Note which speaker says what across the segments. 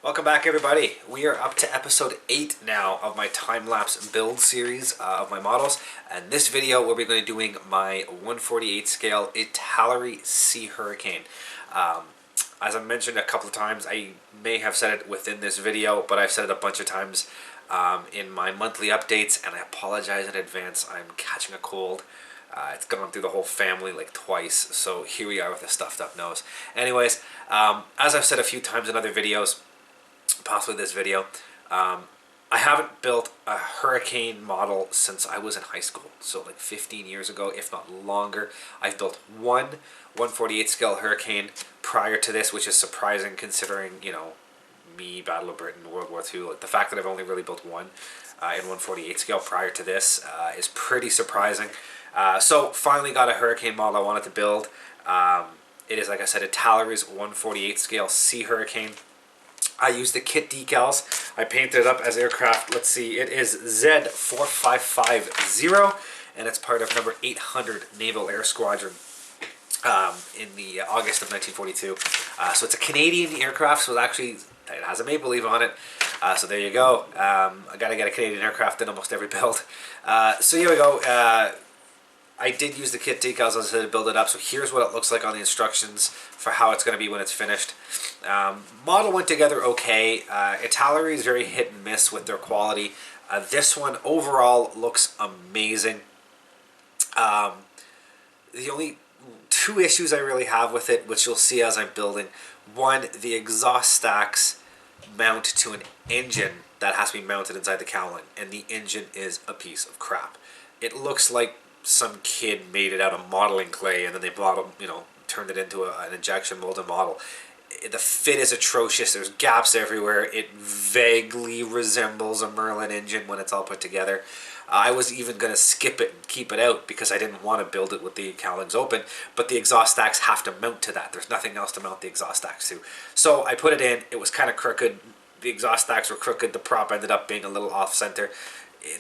Speaker 1: Welcome back, everybody. We are up to episode 8 now of my time-lapse build series of my models. And this video, we'll be going to be doing my 1/48 scale Italeri Sea Hurricane. As I mentioned a couple of times, I may have said it within this video, but I've said it a bunch of times in my monthly updates, and I apologize in advance. I'm catching a cold. It's gone through the whole family like twice, so here we are with a stuffed up nose. Anyways, as I've said a few times in other videos, possibly this video, I haven't built a hurricane model since I was in high school, so like 15 years ago, if not longer. I've built one 1/48 scale hurricane prior to this, which is surprising considering, you know, me, Battle of Britain, World War II. Like, the fact that I've only really built one in 1/48 scale prior to this is pretty surprising. So finally got a hurricane model I wanted to build. It is, like I said, Italeri's 1/48 scale Sea Hurricane. I used the kit decals. I painted it up as aircraft. Let's see, it is Z4550, and it's part of number 800 Naval Air Squadron in the August of 1942. So it's a Canadian aircraft, so it has a maple leaf on it. So there you go. I gotta get a Canadian aircraft in almost every build. So here we go. I did use the kit decals as I said to build it up, so here's what it looks like on the instructions for how it's going to be when it's finished. Model went together okay. Italeri is very hit and miss with their quality. This one overall looks amazing. The only two issues I really have with it, which you'll see as I'm building: one, the exhaust stacks mount to an engine that has to be mounted inside the cowling, and the engine is a piece of crap. It looks like some kid made it out of modeling clay and then they turned it into an injection molded model. The fit is atrocious. There's gaps everywhere. It vaguely resembles a Merlin engine when it's all put together. I was even going to skip it and keep it out because I didn't want to build it with the cowlings open, but the exhaust stacks have to mount to that. There's nothing else to mount the exhaust stacks to. So I put it in. It was kind of crooked. The exhaust stacks were crooked. The prop ended up being a little off center.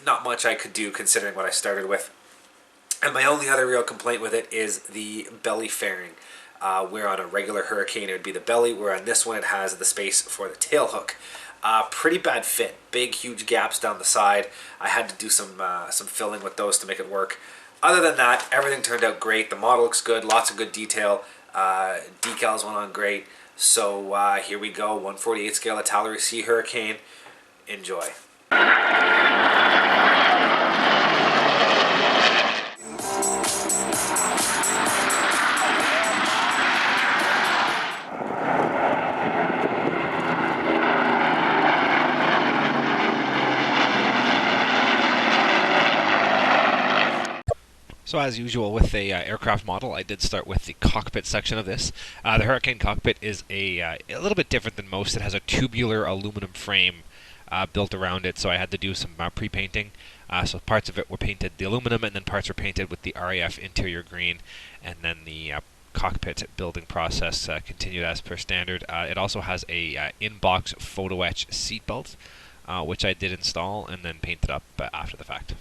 Speaker 1: Not much I could do considering what I started with. And my only other real complaint with it is the belly fairing. Where on a regular Hurricane it would be the belly, where on this one it has the space for the tail hook. Pretty bad fit. Big, huge gaps down the side. I had to do some filling with those to make it work. Other than that, everything turned out great. The model looks good. Lots of good detail. Decals went on great. So here we go. 1/48 scale Italeri Sea Hurricane. Enjoy.
Speaker 2: So as usual with the aircraft model, I did start with the cockpit section of this. The Hurricane cockpit is a little bit different than most. It has a tubular aluminum frame built around it, so I had to do some pre-painting. So parts of it were painted the aluminum, and then parts were painted with the RAF interior green, and then the cockpit building process continued as per standard. It also has a in-box photo etch seatbelt, which I did install and then painted up after the fact.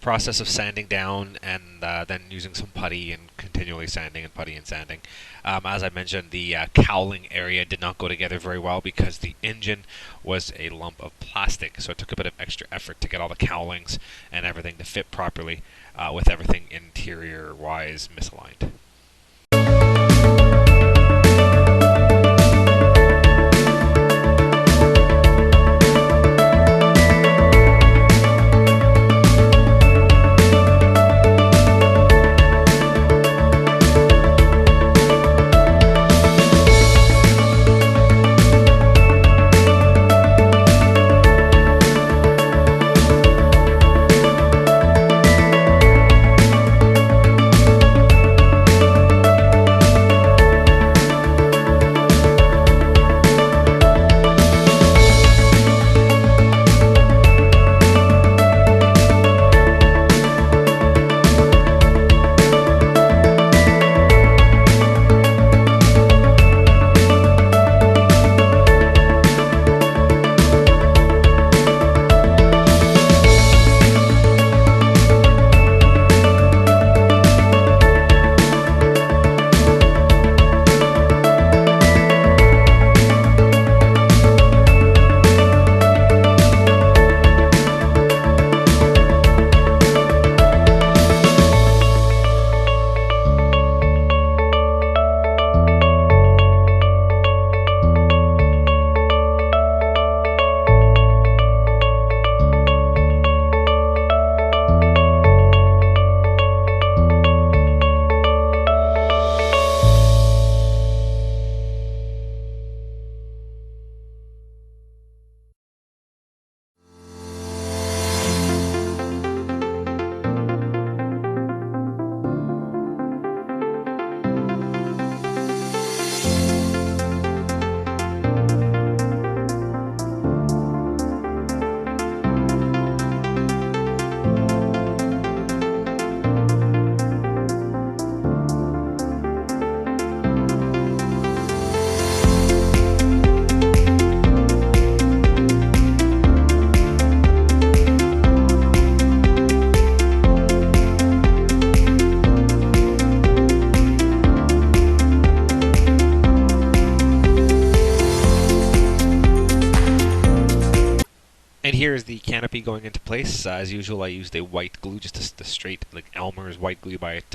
Speaker 2: process of sanding down and then using some putty and continually sanding and putty and sanding. As I mentioned, the cowling area did not go together very well because the engine was a lump of plastic, so it took a bit of extra effort to get all the cowlings and everything to fit properly with everything interior-wise misaligned. And here is the canopy going into place. As usual, I used a white glue, just the straight, like Elmer's white glue by at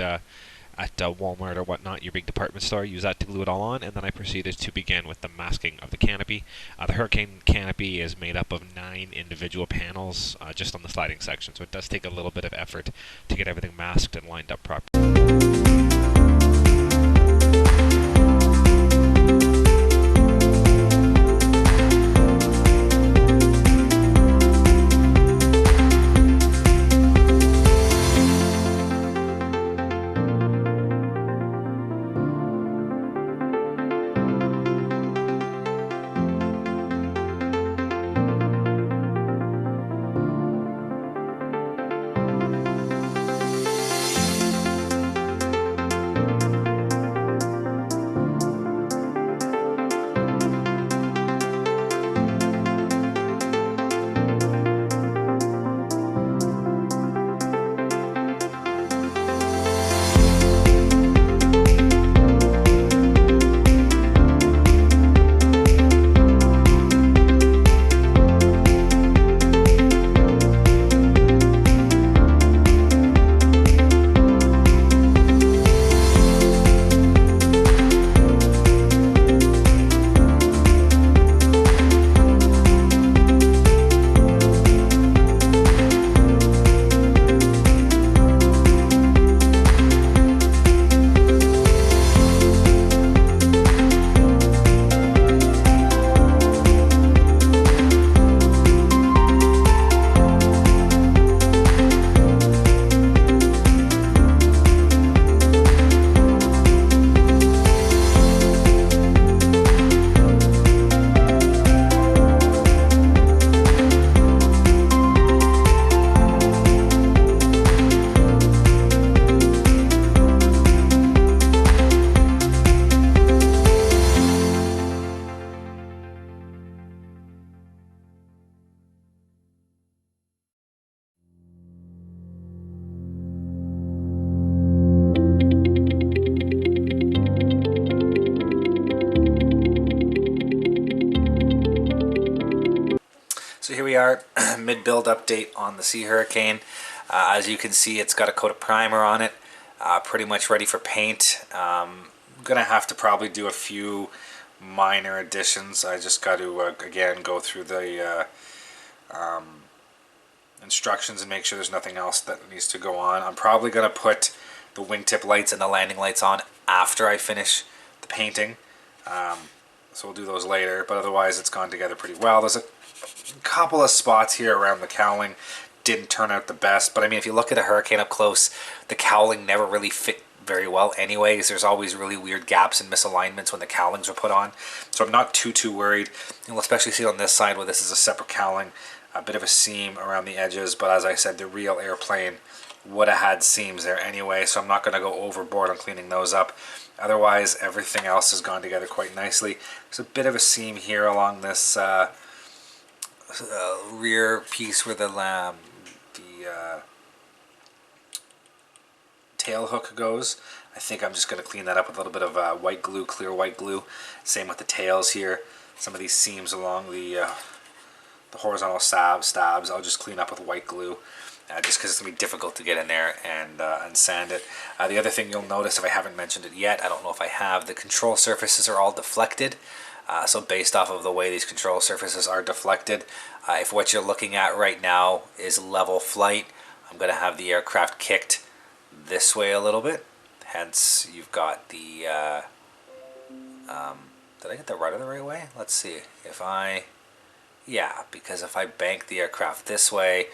Speaker 2: Walmart or whatnot, your big department store. Use that to glue it all on, and then I proceeded to begin with the masking of the canopy. The Hurricane canopy is made up of 9 individual panels just on the sliding section, so it does take a little bit of effort to get everything masked and lined up properly.
Speaker 1: we are, mid-build update on the Sea Hurricane. As you can see, it's got a coat of primer on it, pretty much ready for paint. Gonna have to probably do a few minor additions. I just got to again go through the instructions and make sure there's nothing else that needs to go on. I'm probably gonna put the wingtip lights and the landing lights on after I finish the painting. So we'll do those later, but otherwise it's gone together pretty well. There's a couple of spots here around the cowling didn't turn out the best, but I mean, if you look at a Hurricane up close, the cowling never really fit very well anyways. There's always really weird gaps and misalignments when the cowlings are put on, so I'm not too worried. You'll especially see on this side where this is a separate cowling, a bit of a seam around the edges, but as I said, the real airplane would have had seams there anyway, so I'm not going to go overboard on cleaning those up. Otherwise, everything else has gone together quite nicely. There's a bit of a seam here along this rear piece where the tail hook goes. I think I'm just going to clean that up with a little bit of white glue, clear white glue. Same with the tails here. Some of these seams along the horizontal stabs, I'll just clean up with white glue. Just because it's going to be difficult to get in there and sand it. The other thing you'll notice, if I haven't mentioned it yet, I don't know if I have, the control surfaces are all deflected. So based off of the way these control surfaces are deflected, if what you're looking at right now is level flight, I'm going to have the aircraft kicked this way a little bit. Hence, you've got the... did I get the rudder the right way? Let's see. Yeah, because if I bank the aircraft this way,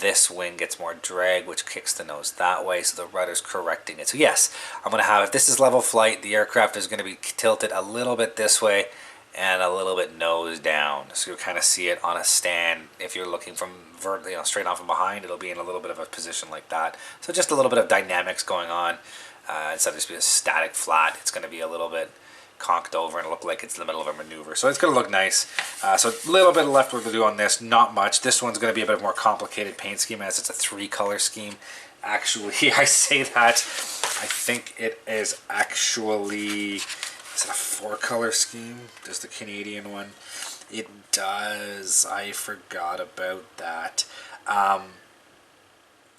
Speaker 1: this wing gets more drag, which kicks the nose that way, so the rudder's correcting it. So yes, I'm going to have, if this is level flight, the aircraft is going to be tilted a little bit this way and a little bit nose down. So you'll kind of see it on a stand. If you're looking from straight on from behind, it'll be in a little bit of a position like that. So just a little bit of dynamics going on. Instead of just be a static flat, it's going to be a little bit conked over and look like it's in the middle of a maneuver. So it's going to look nice. So a little bit of left work to do on this, not much. This one's going to be a bit more complicated paint scheme as it's a 3-color scheme. Actually, I say that, I think it is actually, is it a 4-color scheme? Does the Canadian one? It does. I forgot about that.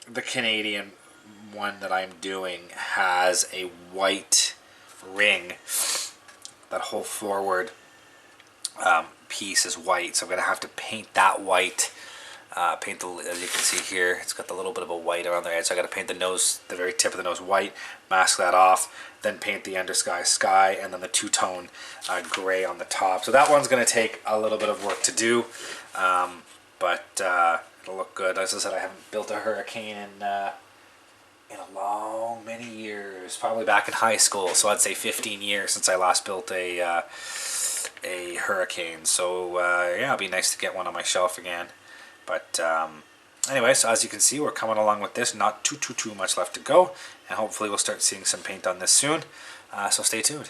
Speaker 1: The Canadian one that I'm doing has a white ring. That whole forward piece is white, so I'm going to have to paint that white. Paint as you can see here, it's got the little bit of a white around the edge, so I got to paint the nose, the very tip of the nose white, mask that off, then paint the undersky sky, and then the two-tone gray on the top. So that one's going to take a little bit of work to do, but it'll look good. As I said, I haven't built a Hurricane in a many years, probably back in high school, so I'd say 15 years since I last built a Hurricane. So yeah, it'll be nice to get one on my shelf again. But anyway, so as you can see, we're coming along with this. Not too much left to go, and hopefully we'll start seeing some paint on this soon. So stay tuned.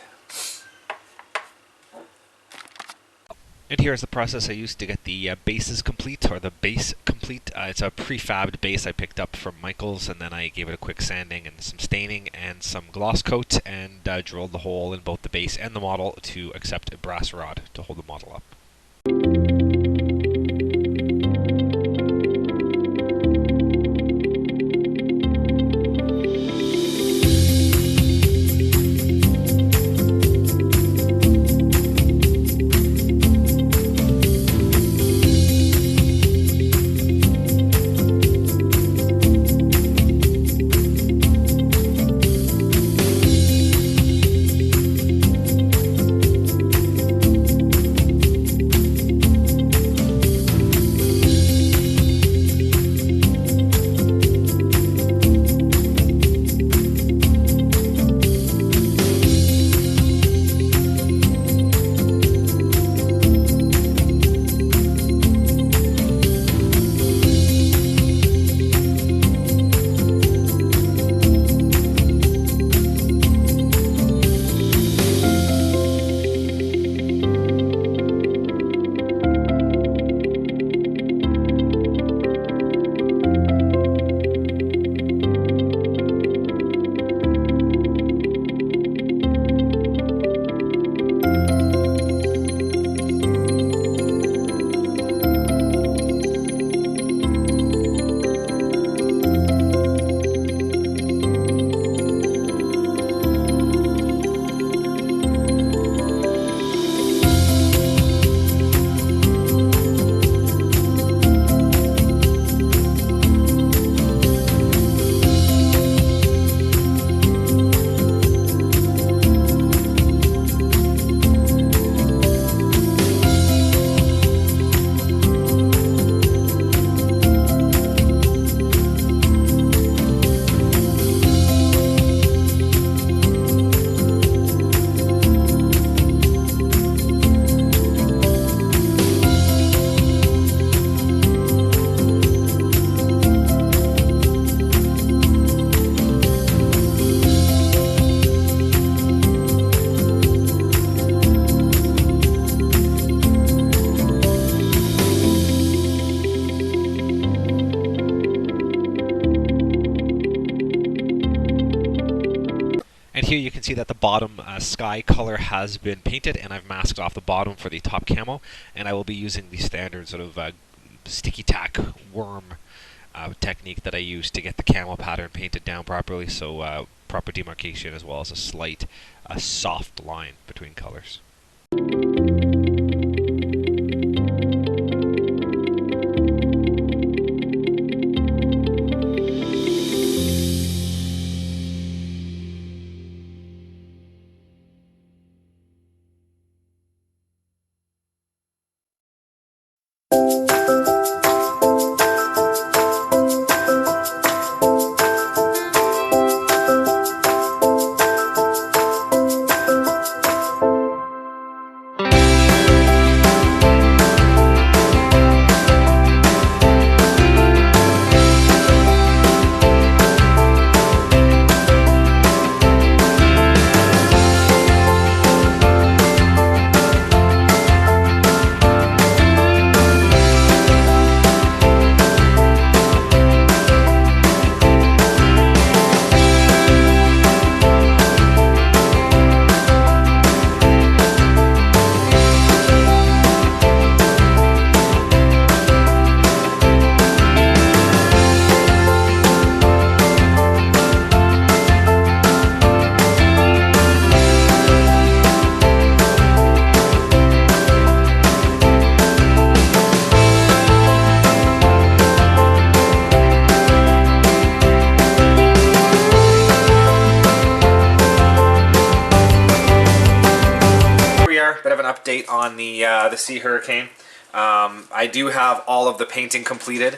Speaker 2: And here's the process I used to get the bases complete, or the base complete. It's a prefabbed base I picked up from Michael's, and then I gave it a quick sanding and some staining and some gloss coat, and drilled the hole in both the base and the model to accept a brass rod to hold the model up. And here you can see that the bottom sky color has been painted, and I've masked off the bottom for the top camo, and I will be using the standard sort of sticky tack worm technique that I use to get the camo pattern painted down properly, so proper demarcation as well as a slight soft line between colors.
Speaker 1: Bit of an update on the Sea Hurricane. I do have all of the painting completed.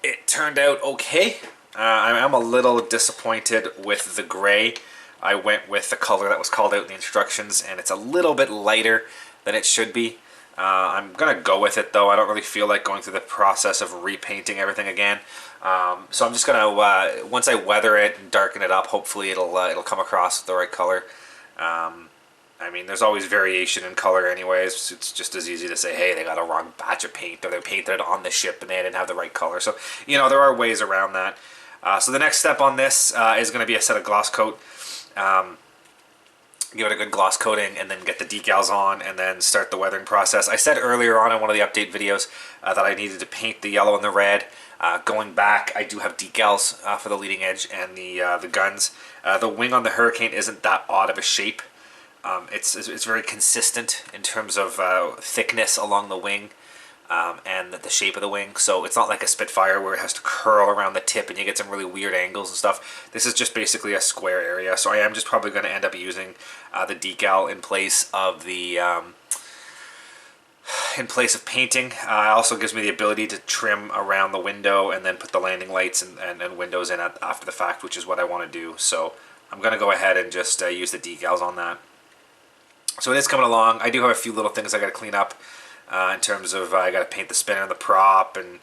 Speaker 1: It turned out okay. I'm a little disappointed with the gray. I went with the color that was called out in the instructions, and it's a little bit lighter than it should be. I'm gonna go with it though. I don't really feel like going through the process of repainting everything again. So I'm just gonna once I weather it and darken it up, hopefully it'll come across with the right color. I mean, there's always variation in color anyways. It's just as easy to say, hey, they got a wrong batch of paint, or they painted it on the ship and they didn't have the right color. So, you know, there are ways around that. So the next step on this is going to be a set of gloss coat. Give it a good gloss coating and then get the decals on and then start the weathering process. I said earlier on in one of the update videos that I needed to paint the yellow and the red. Going back, I do have decals for the leading edge and the guns. The wing on the Hurricane isn't that odd of a shape. It's very consistent in terms of thickness along the wing and the shape of the wing. So it's not like a Spitfire where it has to curl around the tip and you get some really weird angles and stuff. This is just basically a square area. So I am just probably going to end up using the decal in place of the painting. It also gives me the ability to trim around the window and then put the landing lights and windows in after the fact, which is what I want to do. So I'm going to go ahead and just use the decals on that. So it is coming along. I do have a few little things I got to clean up in terms of I got to paint the spinner and the prop and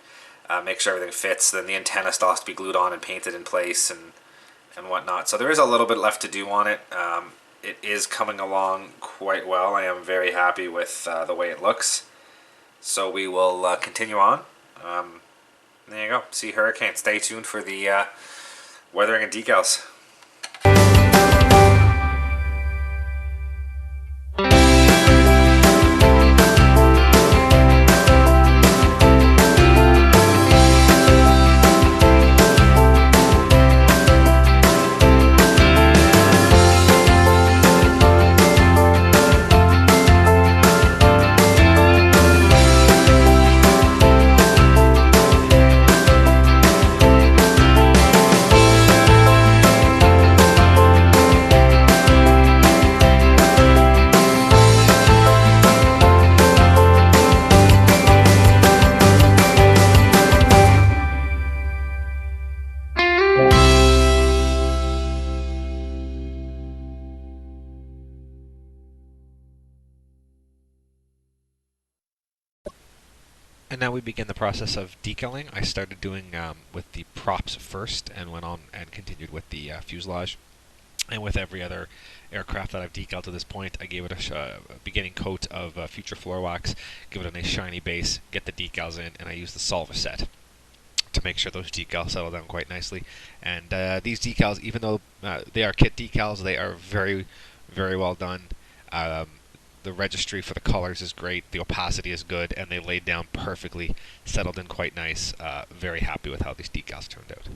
Speaker 1: make sure everything fits. Then the antenna still has to be glued on and painted in place and whatnot. So there is a little bit left to do on it. It is coming along quite well. I am very happy with the way it looks. So we will continue on. There you go. Sea Hurricane. Stay tuned for the weathering and decals.
Speaker 2: And now we begin the process of decaling. I started doing with the props first and went on and continued with the fuselage. And with every other aircraft that I've decaled to this point, I gave it a beginning coat of future floor wax, give it a nice shiny base, get the decals in, and I use the solver set to make sure those decals settle down quite nicely. And these decals, even though they are kit decals, they are very, very well done. The registry for the colors is great, the opacity is good, and they laid down perfectly, settled in quite nice. Very happy with how these decals turned out.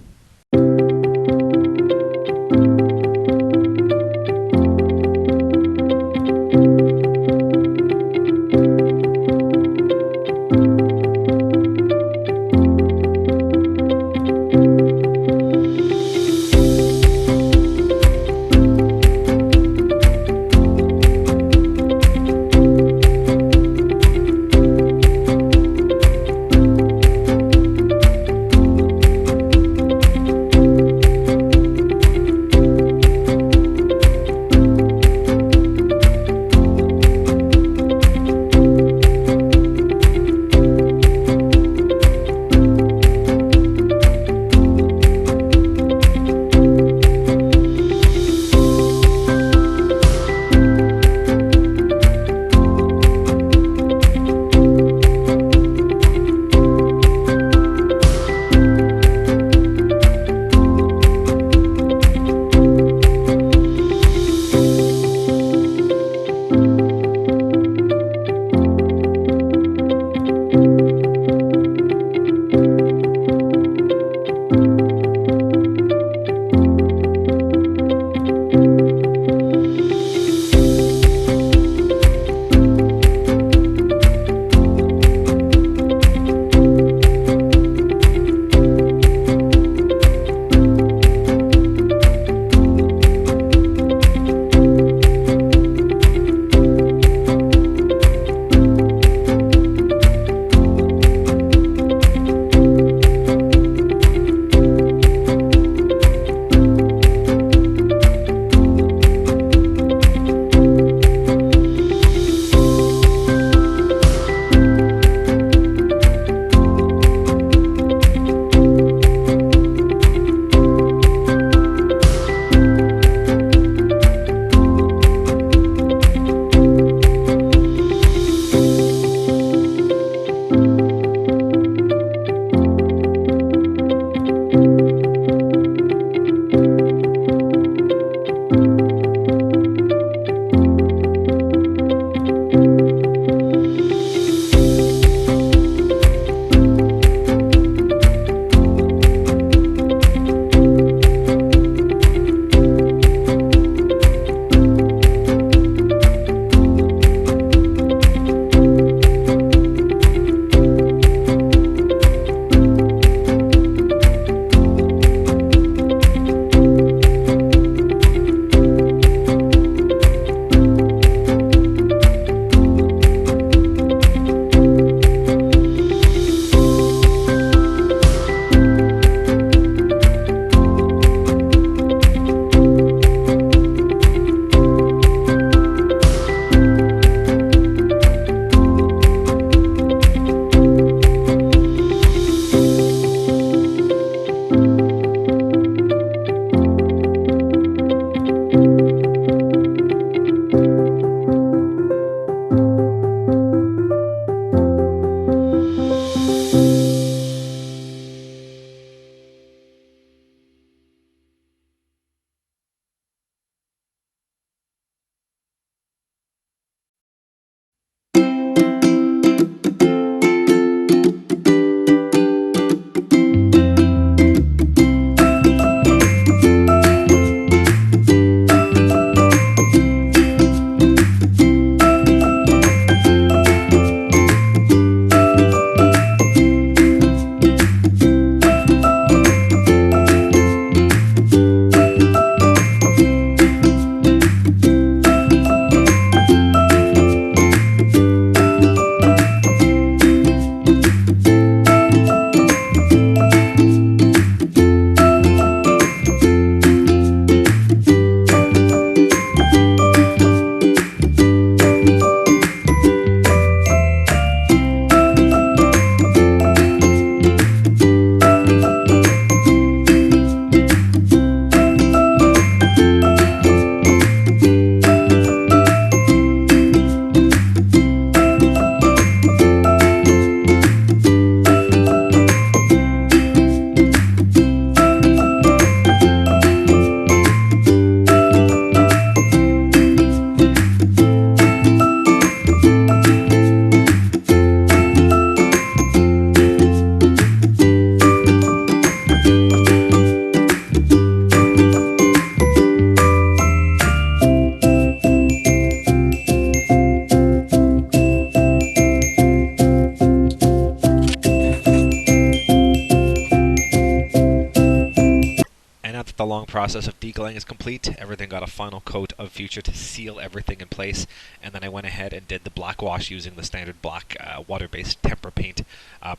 Speaker 2: that the long process of degaling is complete, everything got a final coat of Future to seal everything in place, and then I went ahead and did the black wash using the standard black water-based tempera paint.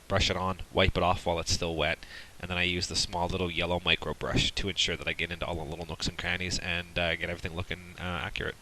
Speaker 2: Brush it on, wipe it off while it's still wet, and then I use the small little yellow micro brush to ensure that I get into all the little nooks and crannies and get everything looking accurate.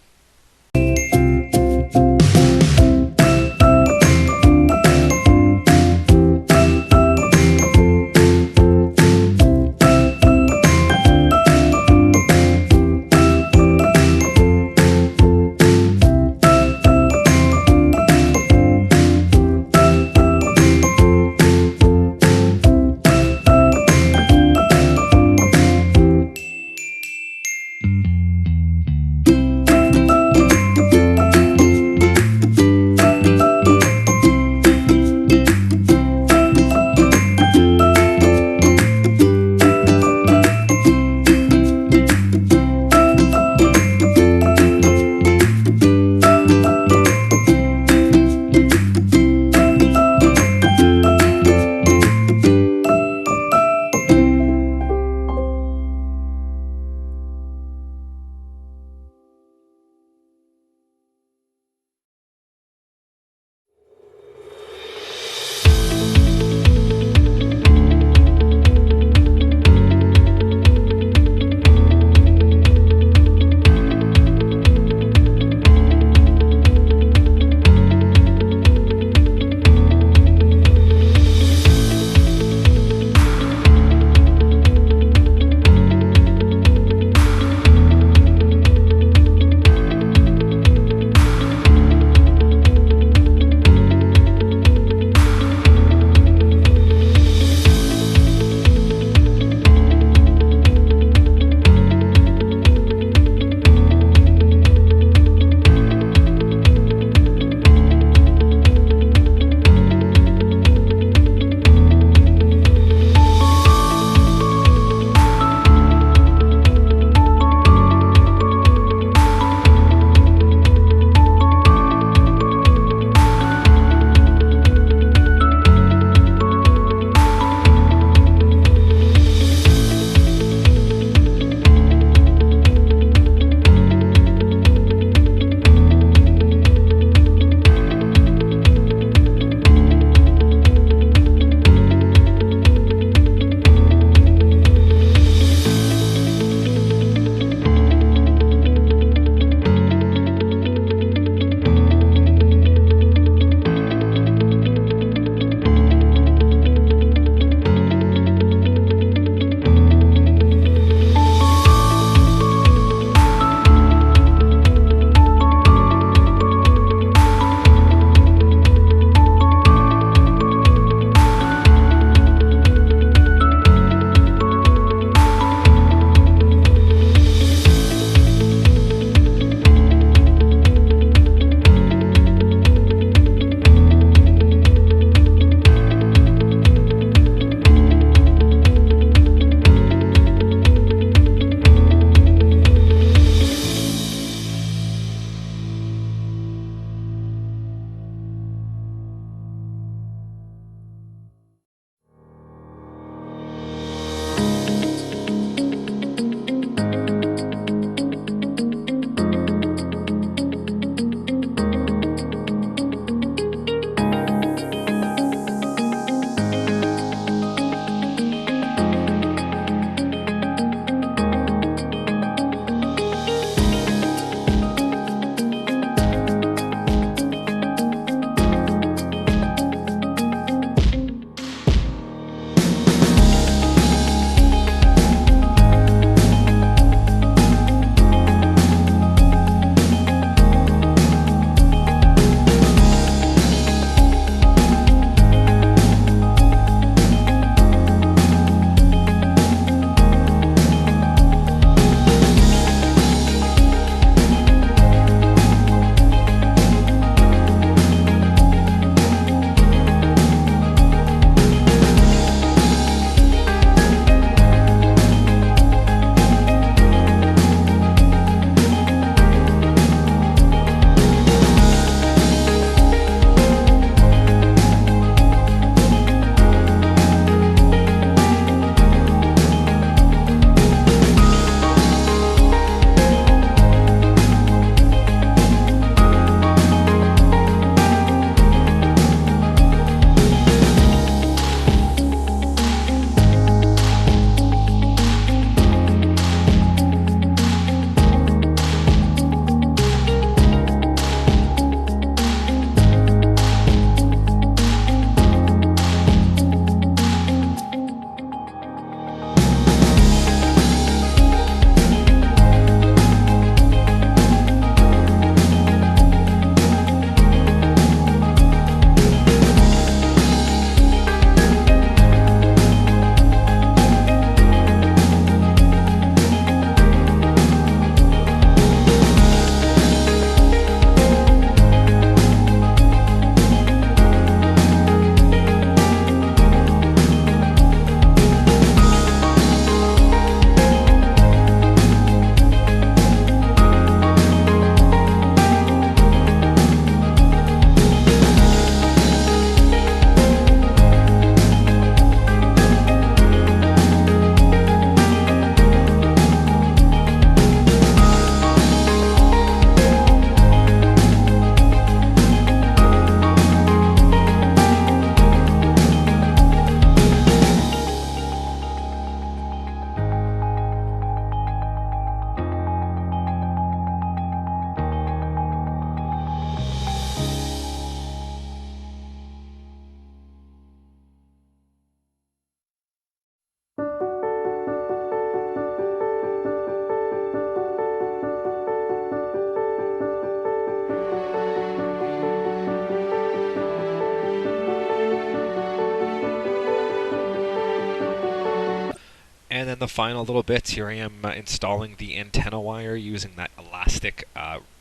Speaker 2: then the final little bits, here I am installing the antenna wire using that elastic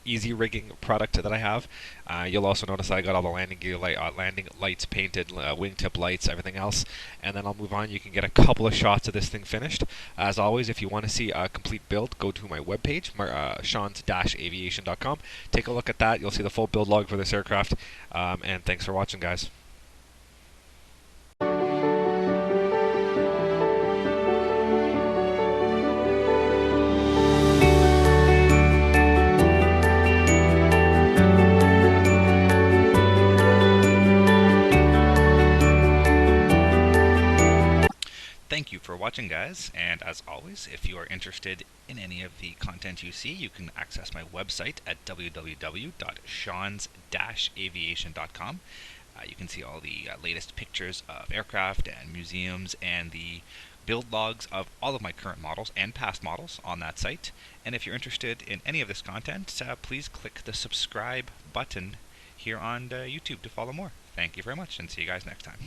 Speaker 2: easy rigging product that I have. You'll also notice I got all the landing gear landing lights painted, wingtip lights, everything else. And then I'll move on. You can get a couple of shots of this thing finished. As always, if you want to see a complete build, go to my webpage, shans-aviation.com. Take a look at that. You'll see the full build log for this aircraft. And thanks for watching, guys.
Speaker 3: Thank you for watching, guys, and as always, if you are interested in any of the content you see, you can access my website at www.shans-aviation.com. You can see all the latest pictures of aircraft and museums and the build logs of all of my current models and past models on that site. And if you're interested in any of this content, please click the subscribe button here on YouTube to follow more. Thank you very much, and see you guys next time.